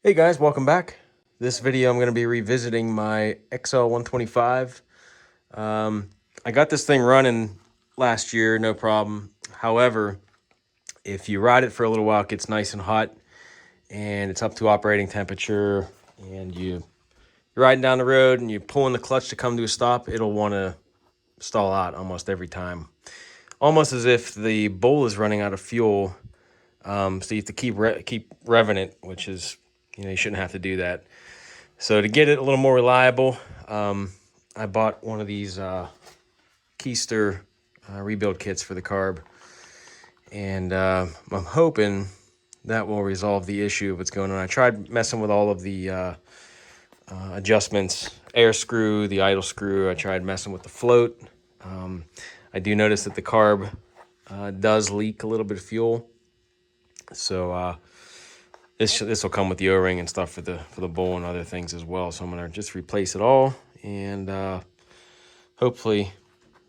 Hey guys, welcome back. This video I'm going to be revisiting my XL125. I got this thing running last year, no problem. However, if you ride it for a little while, it gets nice and hot and it's up to operating temperature and you're riding down the road and you're pulling the clutch to come to a stop, it'll want to stall out almost every time. Almost as if the bowl is running out of fuel. So you have to keep revving it, which is, you shouldn't have to do that. So to get it a little more reliable, I bought one of these Keyster rebuild kits for the carb, and I'm hoping that will resolve the issue of what's going on. I tried messing with all of the adjustments, air screw, the idle screw. I tried messing with the float. I do notice that the carb does leak a little bit of fuel, so this will come with the O-ring and stuff for the bowl and other things as well. So I'm gonna just replace it all and hopefully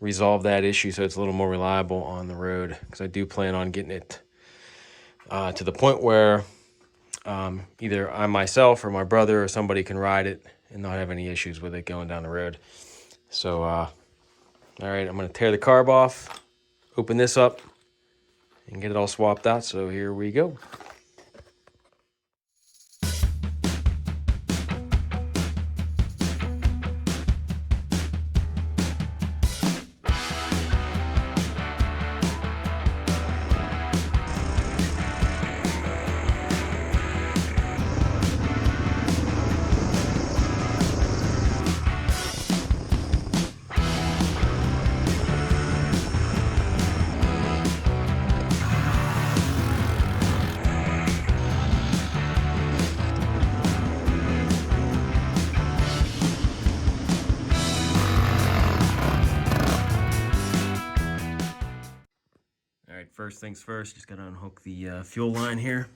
resolve that issue so it's a little more reliable on the road, because I do plan on getting it to the point where either I myself or my brother or somebody can ride it and not have any issues with it going down the road. So all right, I'm gonna tear the carb off, open this up, and get it all swapped out. So here we go. All right, first things first, just gotta unhook the fuel line here.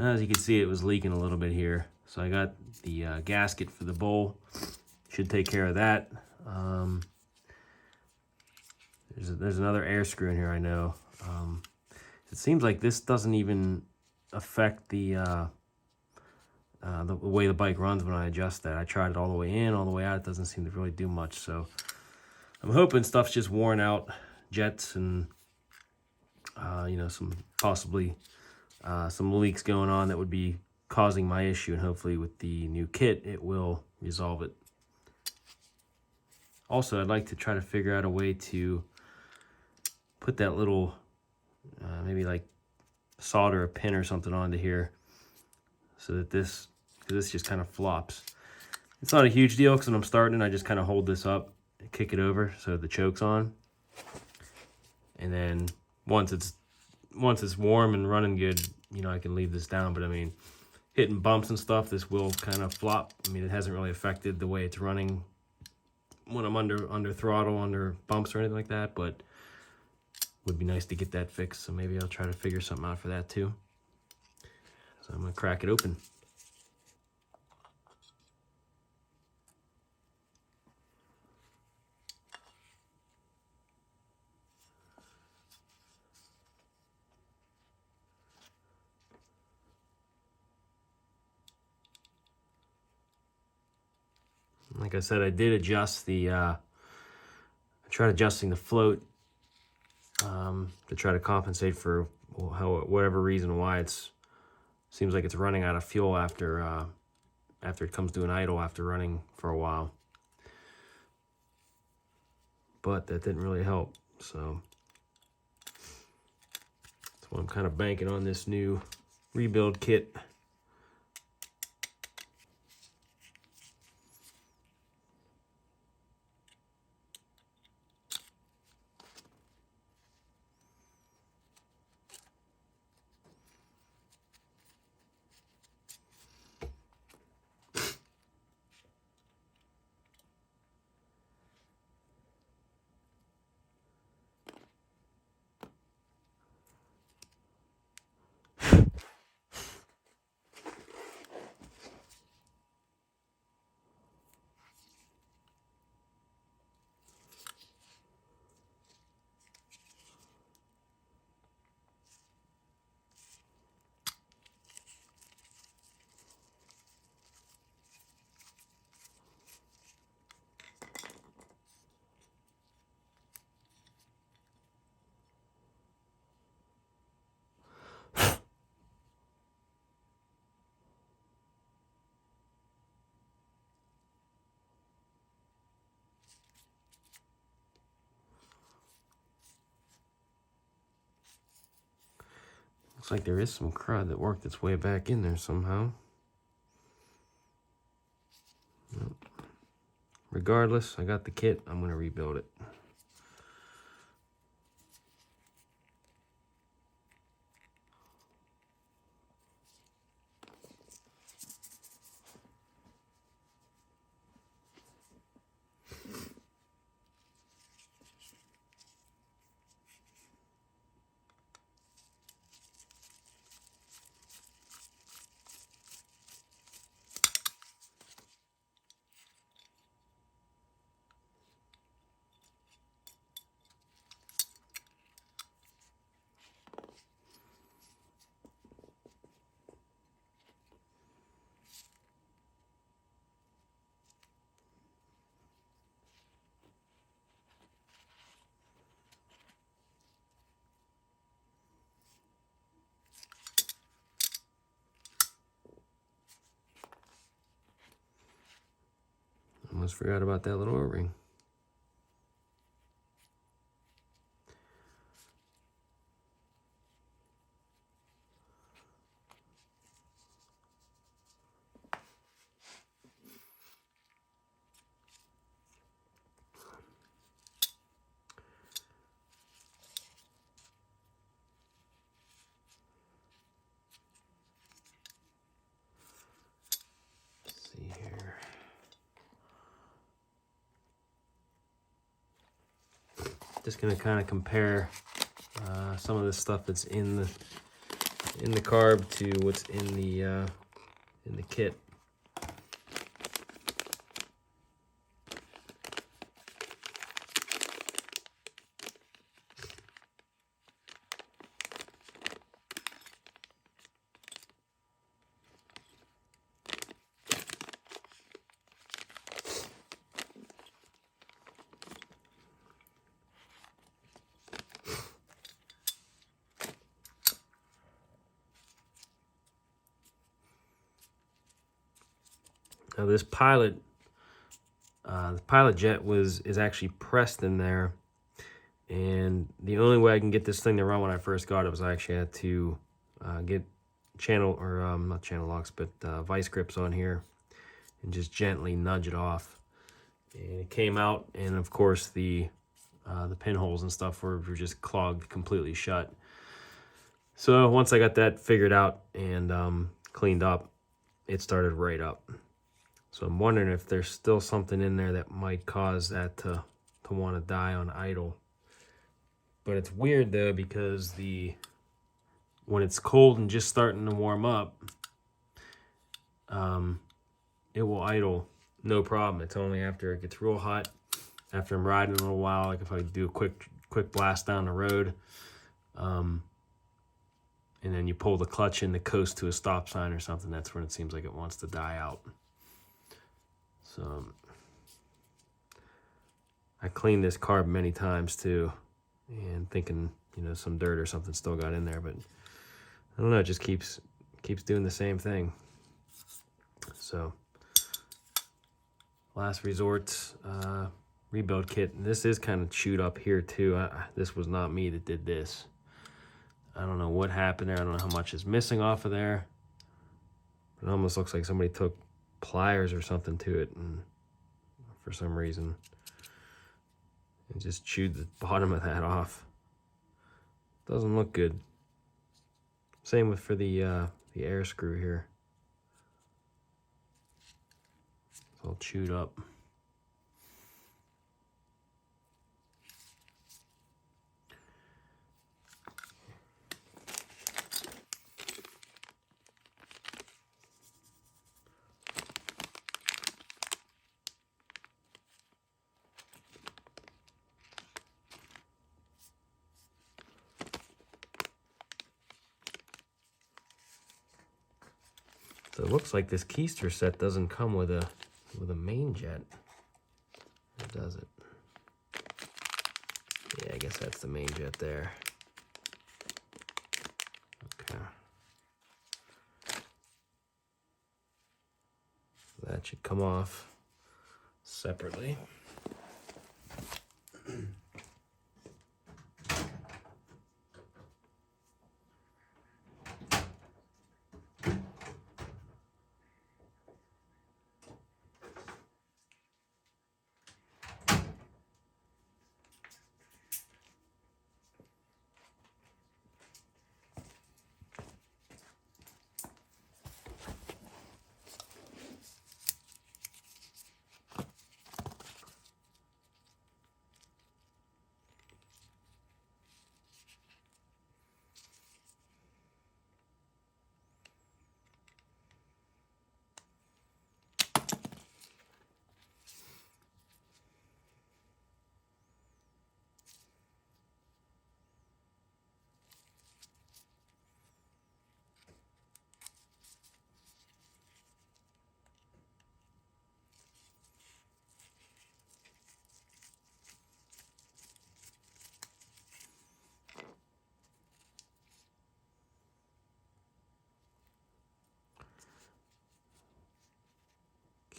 As you can see, it was leaking a little bit here. So I got the gasket for the bowl. Should take care of that. There's another air screw in here, I know. It seems like this doesn't even affect the way the bike runs when I adjust that. I tried it all the way in, all the way out. It doesn't seem to really do much. So I'm hoping stuff's just worn out, jets and some possibly some leaks going on that would be causing my issue, and hopefully with the new kit it will resolve it. Also, I'd like to try to figure out a way to put that little maybe like solder a pin or something onto here so that this just kind of flops. It's not a huge deal because when I'm starting, I just kind of hold this up and kick it over so the choke's on, and then once it's warm and running good, I can leave this down. But I mean, hitting bumps and stuff, this will kind of flop. I mean, it hasn't really affected the way it's running when I'm under throttle, under bumps or anything like that, but would be nice to get that fixed. So maybe I'll try to figure something out for that too. So I'm gonna crack it open. like I said, I did adjust the, I tried adjusting the float to try to compensate for whatever reason why seems like it's running out of fuel after it comes to an idle after running for a while. But that didn't really help, so that's why I'm kind of banking on this new rebuild kit. Looks like there is some crud that worked its way back in there somehow. Nope. Regardless, I got the kit. I'm going to rebuild it. Almost forgot about that little O-ring. Let's see here. Just gonna kind of compare some of the stuff that's in the carb to what's in the kit. Now this pilot, the pilot jet is actually pressed in there, and the only way I can get this thing to run when I first got it was I actually had to get not channel locks, but vice grips on here and just gently nudge it off. And it came out, and of course the pinholes and stuff were just clogged completely shut. So once I got that figured out and cleaned up, it started right up. So I'm wondering if there's still something in there that might cause that to want to die on idle. But it's weird though, because when it's cold and just starting to warm up, it will idle no problem. It's only after it gets real hot, after I'm riding a little while, like if I do a quick blast down the road, and then you pull the clutch in to coast to a stop sign or something, that's when it seems like it wants to die out. So I cleaned this carb many times too, and thinking, you know, some dirt or something still got in there, but I don't know, it just keeps doing the same thing. So last resort rebuild kit. This is kind of chewed up here too. This was not me that did this. I don't know what happened there. I don't know how much is missing off of there. It almost looks like somebody took pliers or something to it, and for some reason it just chewed the bottom of that off. Doesn't look good. Same with for the air screw here. It's all chewed up. So it looks like this Keyster set doesn't come with a main jet. Or does it? Yeah, I guess that's the main jet there. Okay. That should come off separately.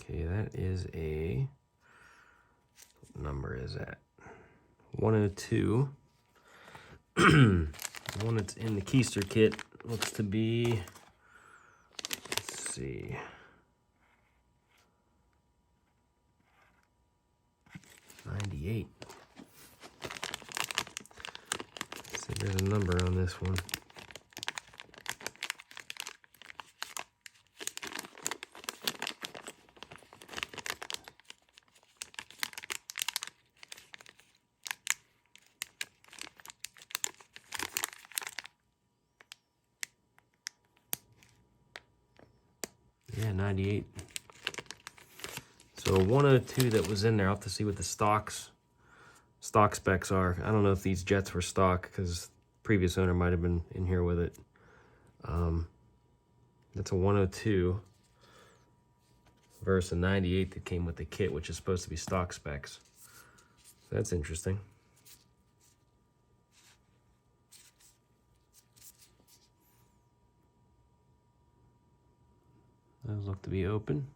Okay, that is a, what number is that? 102. The one that's in the Keyster kit looks to be, let's see, 98. Let's see, there's a number on this one. Yeah, 98. So 102 that was in there. I'll have to see what the stock specs are. I don't know if these jets were stock because previous owner might have been in here with it. That's a 102 versus a 98 that came with the kit, which is supposed to be stock specs. So that's interesting. Those look to be open.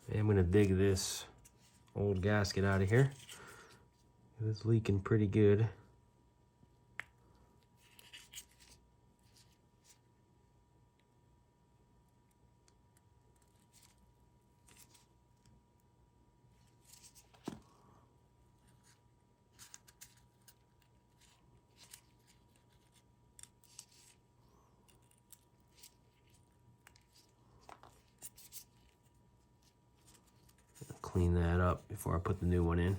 And I'm gonna dig this old gasket out of here. It's leaking pretty good. clean that up before I put the new one in.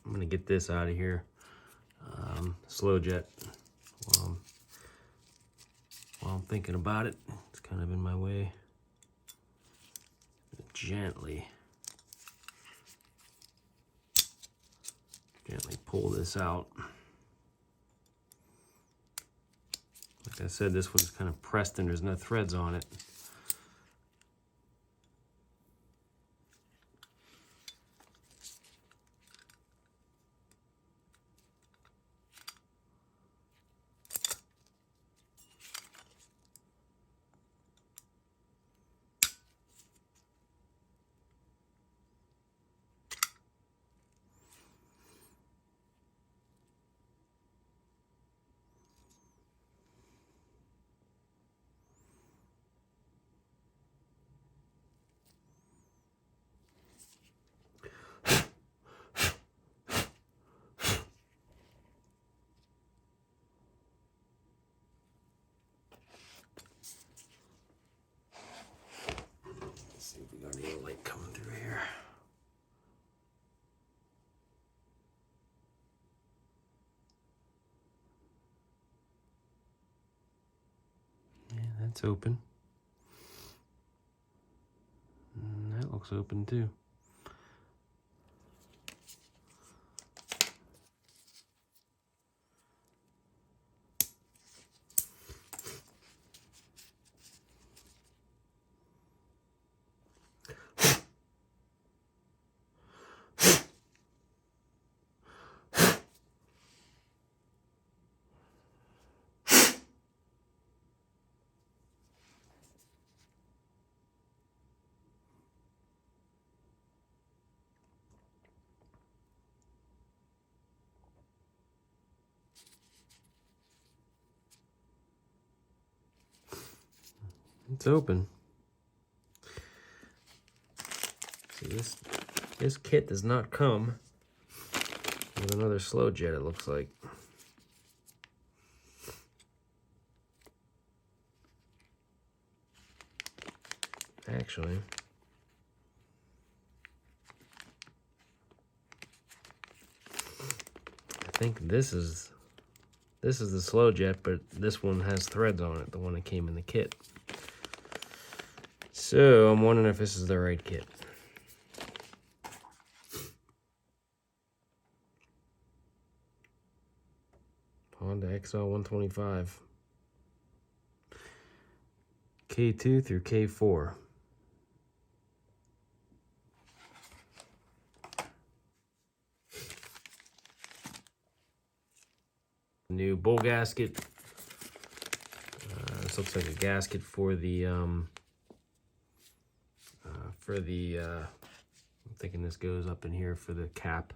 I'm gonna get this out of here. Slow jet. While I'm thinking about it, it's kind of in my way. Gently pull this out. Like I said, this one's kind of pressed and there's no threads on it. See if we got any light coming through here. Yeah, that's open. And that looks open too. It's open. See, this kit does not come with another slow jet, it looks like. Actually, I think this is the slow jet, but this one has threads on it, the one that came in the kit. So I'm wondering if this is the right kit. Honda XL 125. K2 through K4. New bowl gasket. This looks like a gasket for the I'm thinking this goes up in here for the cap.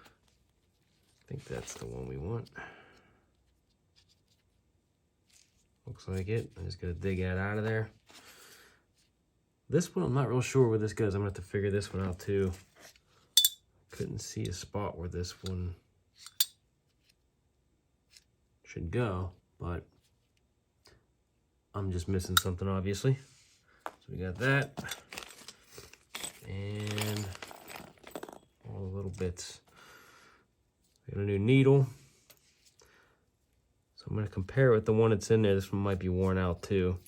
I think that's the one we want. Looks like it. I'm just gonna dig that out of there. This one, I'm not real sure where this goes. I'm gonna have to figure this one out too. Couldn't see a spot where this one should go, but I'm just missing something, obviously. So we got that, and all the little bits. We got a new needle. So I'm going to compare it with the one that's in there. This one might be worn out too.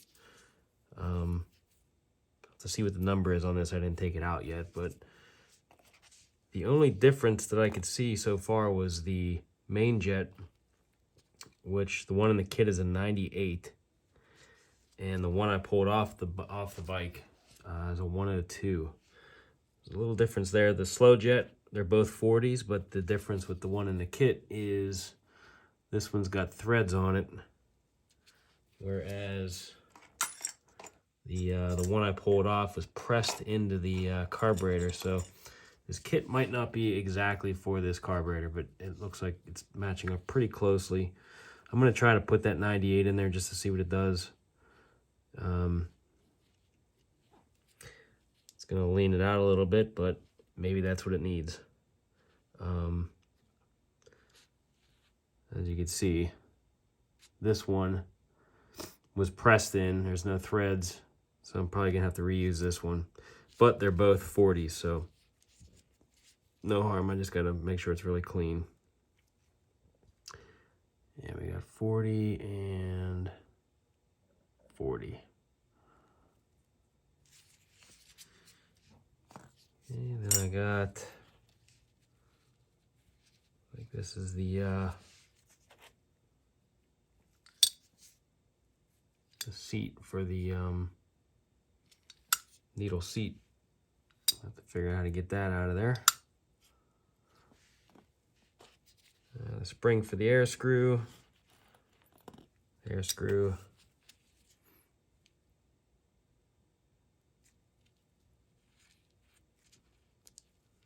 To see what the number is on this, I didn't take it out yet, but the only difference that I could see so far was the main jet, which the one in the kit is a 98, and the one I pulled off the bike is a 102. There's a little difference there. The slow jet, they're both 40s, but the difference with the one in the kit is this one's got threads on it, whereas the one I pulled off was pressed into the carburetor. So This kit might not be exactly for this carburetor, but it looks like it's matching up pretty closely. I'm going to try to put that 98 in there just to see what it does. It's going to lean it out a little bit, but maybe that's what it needs. As you can see, this one was pressed in. There's no threads, so I'm probably going to have to reuse this one. But they're both 40s, so no harm. I just got to make sure it's really clean. Yeah, we got 40 and 40. And then I got, like, this is the seat for the needle seat. I have to figure out how to get that out of there. The spring for the air screw. Air screw.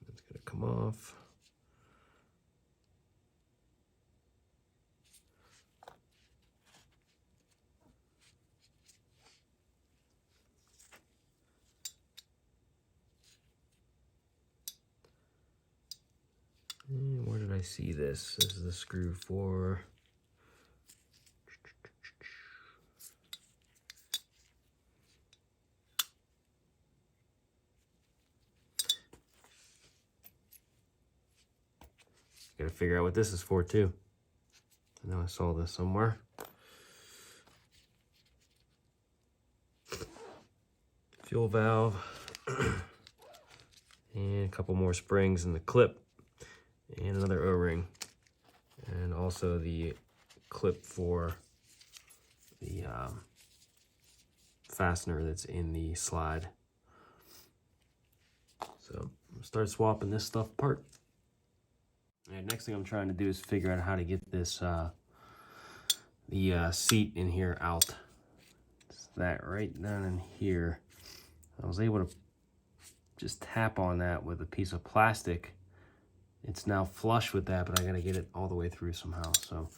It's gonna come off. And where did I see this? This is the screw for. Gotta figure out what this is for too. I know I saw this somewhere. Fuel valve. And a couple more springs in the clip. And another O-ring. And also the clip for the fastener that's in the slide. So I'm gonna start swapping this stuff apart. And next thing I'm trying to do is figure out how to get this the seat in here out. It's that right down in here. I was able to just tap on that with a piece of plastic. It's now flush with that, but I gotta get it all the way through somehow. So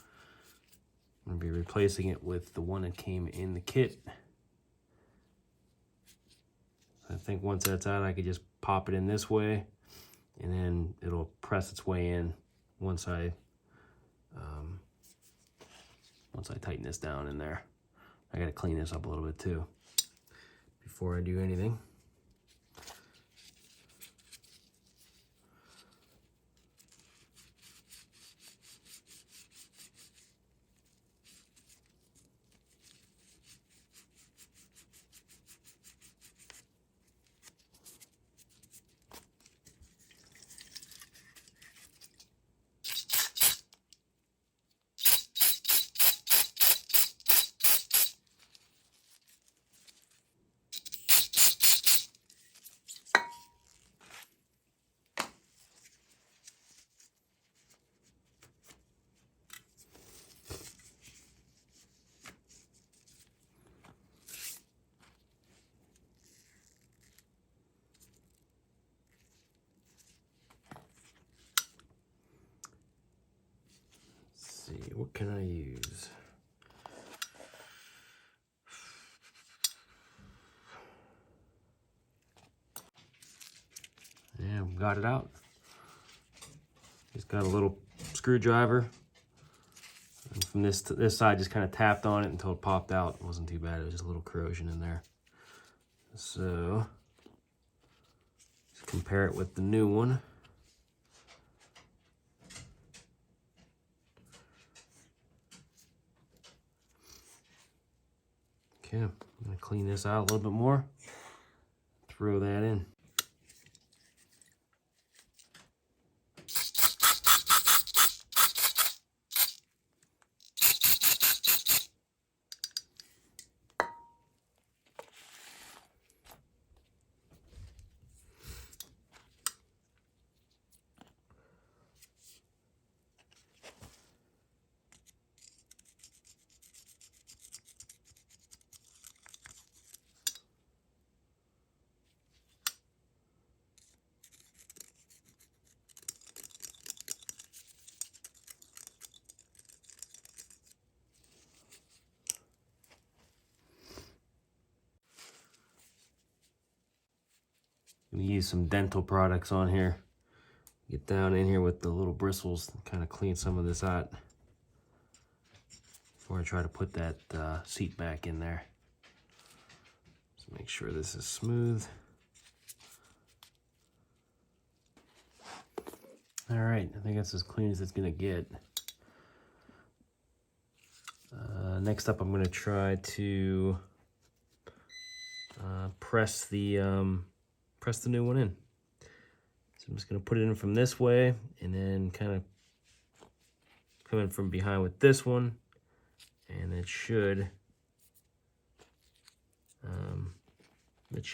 I'm gonna be replacing it with the one that came in the kit. I think once that's out, I could just pop it in this way, and then it'll press its way in once I tighten this down in there. I gotta clean this up a little bit too before I do anything. What can I use? Yeah, got it out. Just got a little screwdriver. And from this side, just kind of tapped on it until it popped out. It wasn't too bad. It was just a little corrosion in there. So, let's compare it with the new one. Okay, I'm gonna clean this out a little bit more. Throw that in. We use some dental products on here. Get down in here with the little bristles and kind of clean some of this out before I try to put that seat back in there. Just make sure this is smooth. All right, I think that's as clean as it's gonna get. Next up, I'm gonna try to press the new one in. So I'm just gonna put it in from this way, and then kind of come in from behind with this one, and it should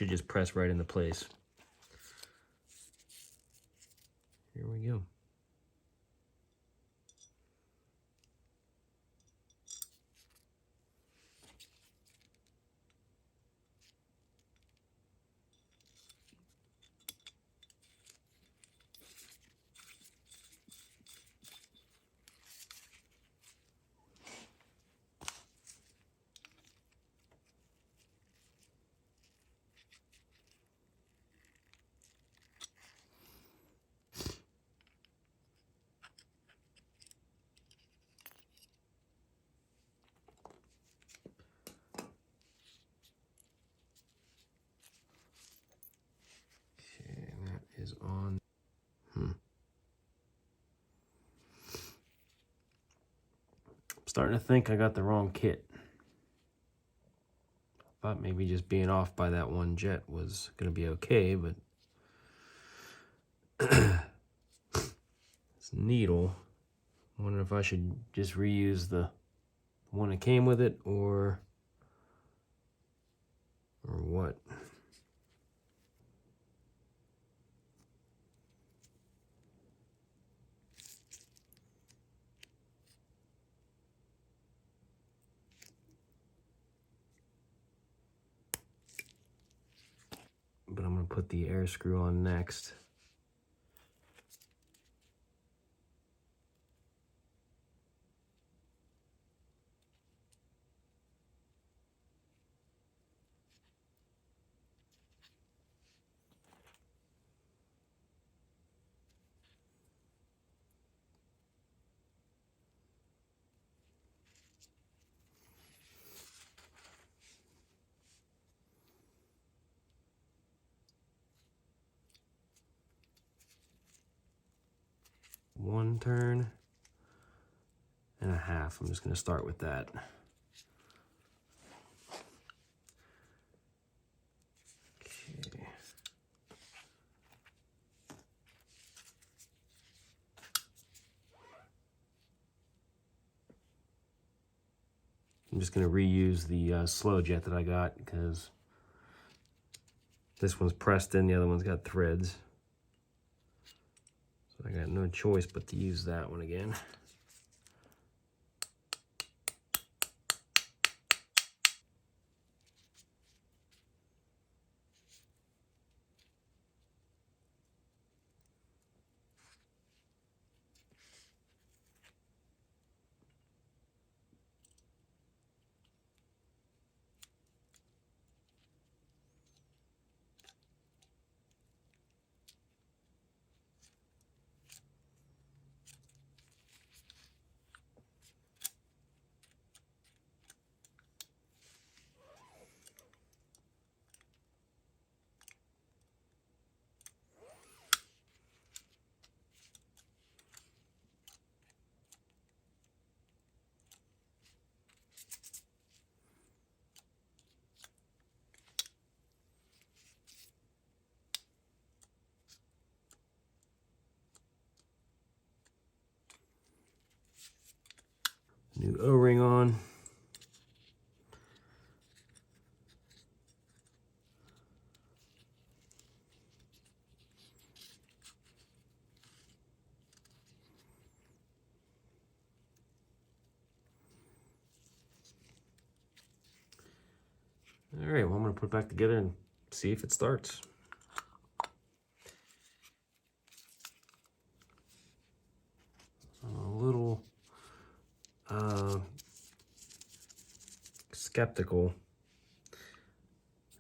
just press right into place. Here we go. Okay, that is on. Starting to think I got the wrong kit. Thought maybe just being off by that one jet was gonna be okay, but this needle, I wonder if I should just reuse the one that came with it or what. But I'm gonna put the air screw on next. One turn and a half. I'm just gonna start with that. Okay. I'm just gonna reuse the slow jet that I got because this one's pressed in, the other one's got threads. So I got no choice but to use that one again. New O-ring on. All right, well, I'm gonna put it back together and see if it starts. I'm a little skeptical.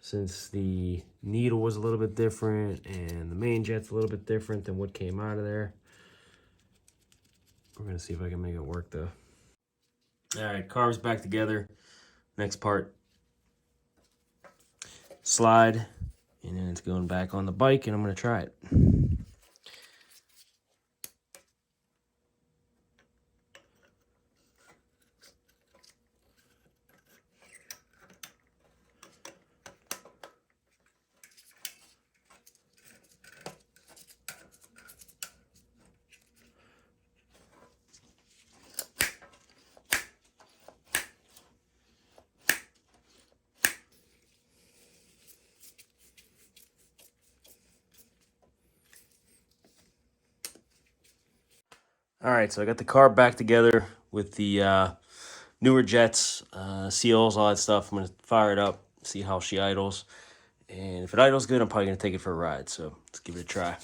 since the needle was a little bit different and the main jet's a little bit different than what came out of there. We're gonna see if I can make it work though. All right, carb's back together. Next part, slide, and then it's going back on the bike, and I'm gonna try it. All right, so I got the carb back together with the newer jets, seals, all that stuff. I'm gonna fire it up, see how she idles. And if it idles good, I'm probably gonna take it for a ride. So let's give it a try.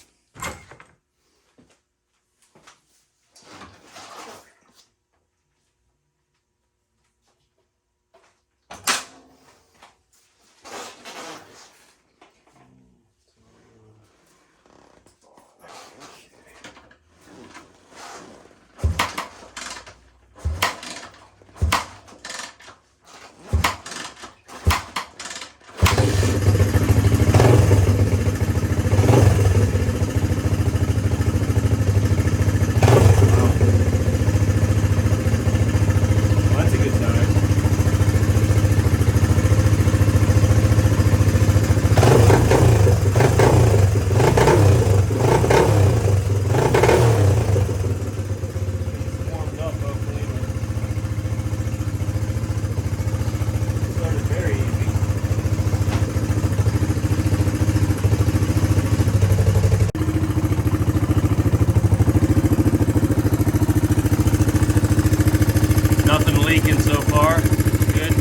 Nothing leaking so far. Good.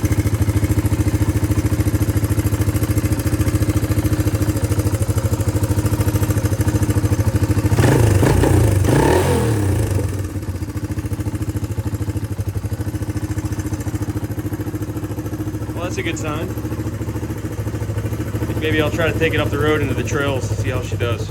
Well, that's a good sign. Maybe I'll try to take it up the road into the trails to see how she does.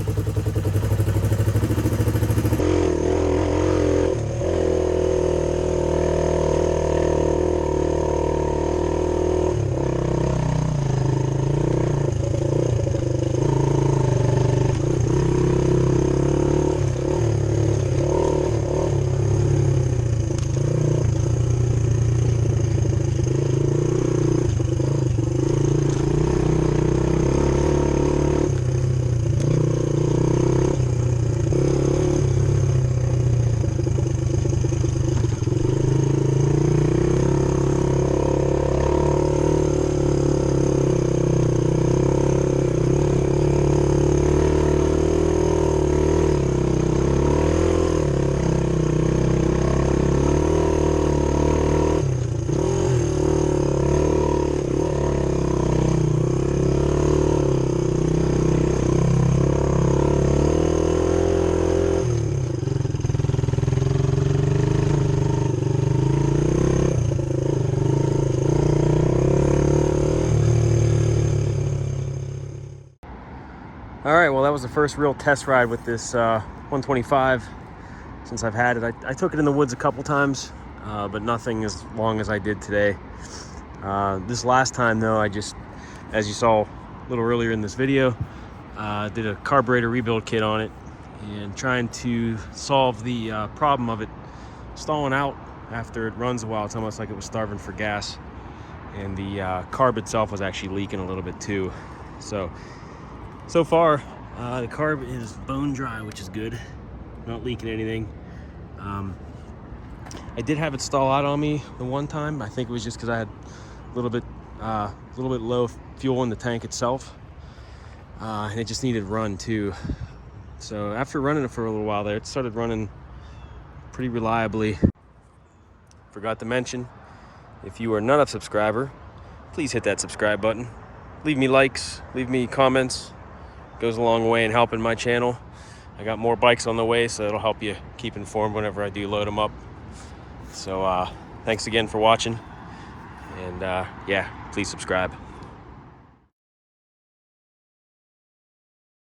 All right, well, that was the first real test ride with this 125 since I've had it. I took it in the woods a couple times, but nothing as long as I did today. This last time, though, I just, as you saw a little earlier in this video, did a carburetor rebuild kit on it and trying to solve the problem of it stalling out after it runs a while. It's almost like it was starving for gas, and the carb itself was actually leaking a little bit too. So far, the carb is bone dry, which is good. Not leaking anything. I did have it stall out on me the one time. I think it was just because I had a little bit low fuel in the tank itself, and it just needed run too. So after running it for a little while there, it started running pretty reliably. Forgot to mention, if you are not a subscriber, please hit that subscribe button. Leave me likes, leave me comments. Goes a long way in helping my channel. I got more bikes on the way, so it'll help you keep informed whenever I do load them up. So thanks again for watching, and yeah, please subscribe.